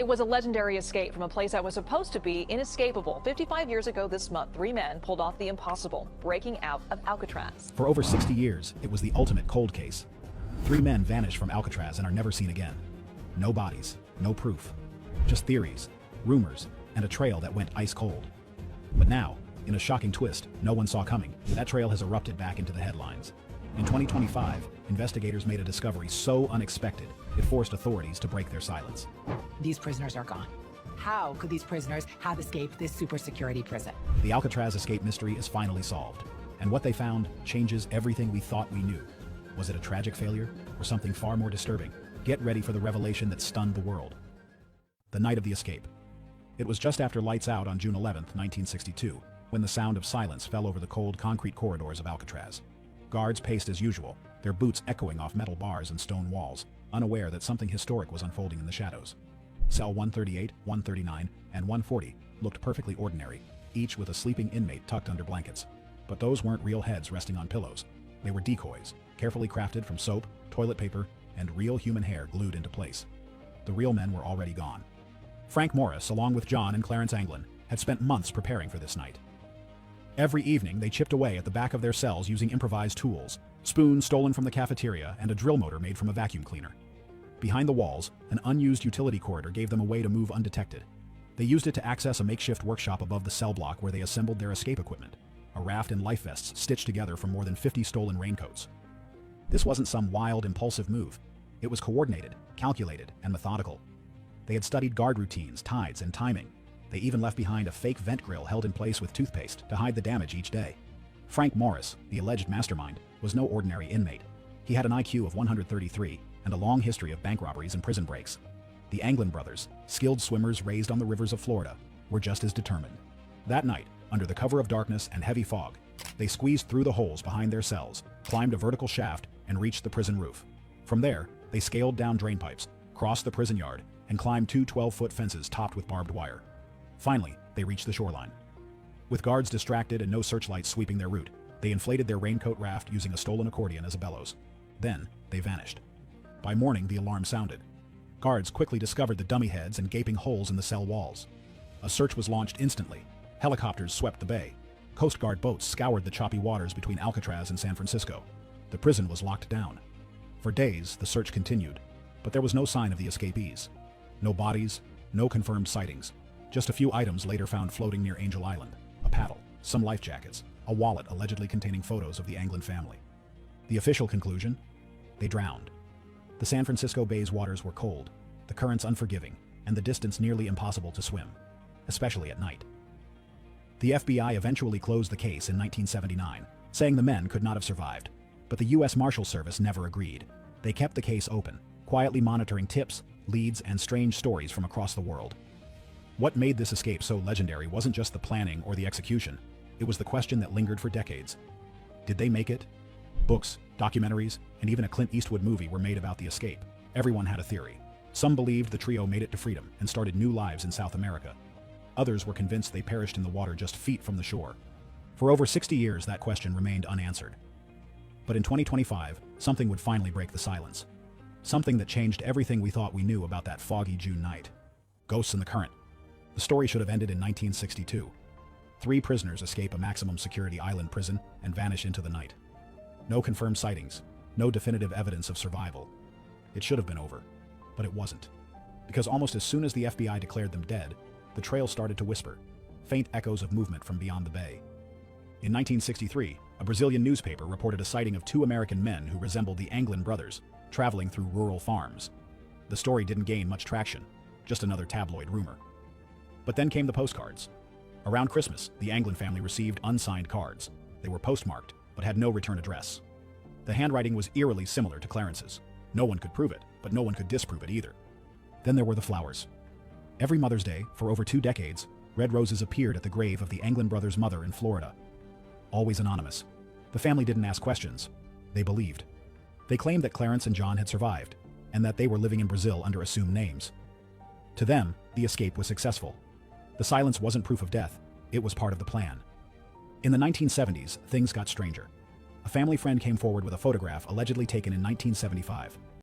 It was a legendary escape from a place that was supposed to be inescapable. 55 years ago this month, three men pulled off the impossible, breaking out of Alcatraz. For over 60 years, it was the ultimate cold case. Three men vanished from Alcatraz and are never seen again. No bodies, no proof, just theories, rumors, and a trail that went ice cold. But now, in a shocking twist no one saw coming, that trail has erupted back into the headlines. In 2025, investigators made a discovery so unexpected, it forced authorities to break their silence. These prisoners are gone. How could these prisoners have escaped this super security prison? The Alcatraz escape mystery is finally solved, and what they found changes everything we thought we knew. Was it a tragic failure, or something far more disturbing? Get ready for the revelation that stunned the world. The night of the escape. It was just after lights out on June 11, 1962, when the sound of silence fell over the cold concrete corridors of Alcatraz. Guards paced as usual, their boots echoing off metal bars and stone walls, unaware that something historic was unfolding in the shadows. Cell 138, 139, and 140 looked perfectly ordinary, each with a sleeping inmate tucked under blankets. But those weren't real heads resting on pillows. They were decoys, carefully crafted from soap, toilet paper, and real human hair glued into place. The real men were already gone. Frank Morris, along with John and Clarence Anglin, had spent months preparing for this night. Every evening, they chipped away at the back of their cells using improvised tools, spoons stolen from the cafeteria and a drill motor made from a vacuum cleaner. Behind the walls, an unused utility corridor gave them a way to move undetected. They used it to access a makeshift workshop above the cell block where they assembled their escape equipment, a raft and life vests stitched together from more than 50 stolen raincoats. This wasn't some wild, impulsive move. It was coordinated, calculated, and methodical. They had studied guard routines, tides, and timing. They even left behind a fake vent grill held in place with toothpaste to hide the damage each day. Frank Morris, the alleged mastermind, was no ordinary inmate. He had an IQ of 133 and a long history of bank robberies and prison breaks. The Anglin brothers, skilled swimmers raised on the rivers of Florida, were just as determined. That night, under the cover of darkness and heavy fog, they squeezed through the holes behind their cells, climbed a vertical shaft, and reached the prison roof. From there, they scaled down drain pipes, crossed the prison yard, and climbed two 12-foot fences topped with barbed wire. Finally, they reached the shoreline. With guards distracted and no searchlights sweeping their route, they inflated their raincoat raft using a stolen accordion as a bellows. Then, they vanished. By morning, the alarm sounded. Guards quickly discovered the dummy heads and gaping holes in the cell walls. A search was launched instantly. Helicopters swept the bay. Coast Guard boats scoured the choppy waters between Alcatraz and San Francisco. The prison was locked down. For days, the search continued, but there was no sign of the escapees. No bodies, no confirmed sightings. Just a few items later found floating near Angel Island: a paddle, some life jackets, a wallet allegedly containing photos of the Anglin family. The official conclusion? They drowned. The San Francisco Bay's waters were cold, the currents unforgiving, and the distance nearly impossible to swim, especially at night. The FBI eventually closed the case in 1979, saying the men could not have survived, but the U.S. Marshal Service never agreed. They kept the case open, quietly monitoring tips, leads, and strange stories from across the world. What made this escape so legendary wasn't just the planning or the execution, it was the question that lingered for decades. Did they make it? Books, documentaries, and even a Clint Eastwood movie were made about the escape. Everyone had a theory. Some believed the trio made it to freedom and started new lives in South America. Others were convinced they perished in the water just feet from the shore. For over 60 years, that question remained unanswered. But in 2025, something would finally break the silence. Something that changed everything we thought we knew about that foggy June night. Ghosts in the current. The story should have ended in 1962. 3 prisoners escape a maximum security island prison and vanish into the night. No confirmed sightings, no definitive evidence of survival. It should have been over, but it wasn't. Because almost as soon as the FBI declared them dead, the trail started to whisper, faint echoes of movement from beyond the bay. In 1963, a Brazilian newspaper reported a sighting of 2 American men who resembled the Anglin brothers, traveling through rural farms. The story didn't gain much traction, just another tabloid rumor. But then came the postcards. Around Christmas, the Anglin family received unsigned cards. They were postmarked, but had no return address. The handwriting was eerily similar to Clarence's. No one could prove it, but no one could disprove it either. Then there were the flowers. Every Mother's Day, for over 2 decades, red roses appeared at the grave of the Anglin brothers' mother in Florida. Always anonymous. The family didn't ask questions. They believed. They claimed that Clarence and John had survived, and that they were living in Brazil under assumed names. To them, the escape was successful. The silence wasn't proof of death, it was part of the plan. In the 1970s, things got stranger. A family friend came forward with a photograph allegedly taken in 1975.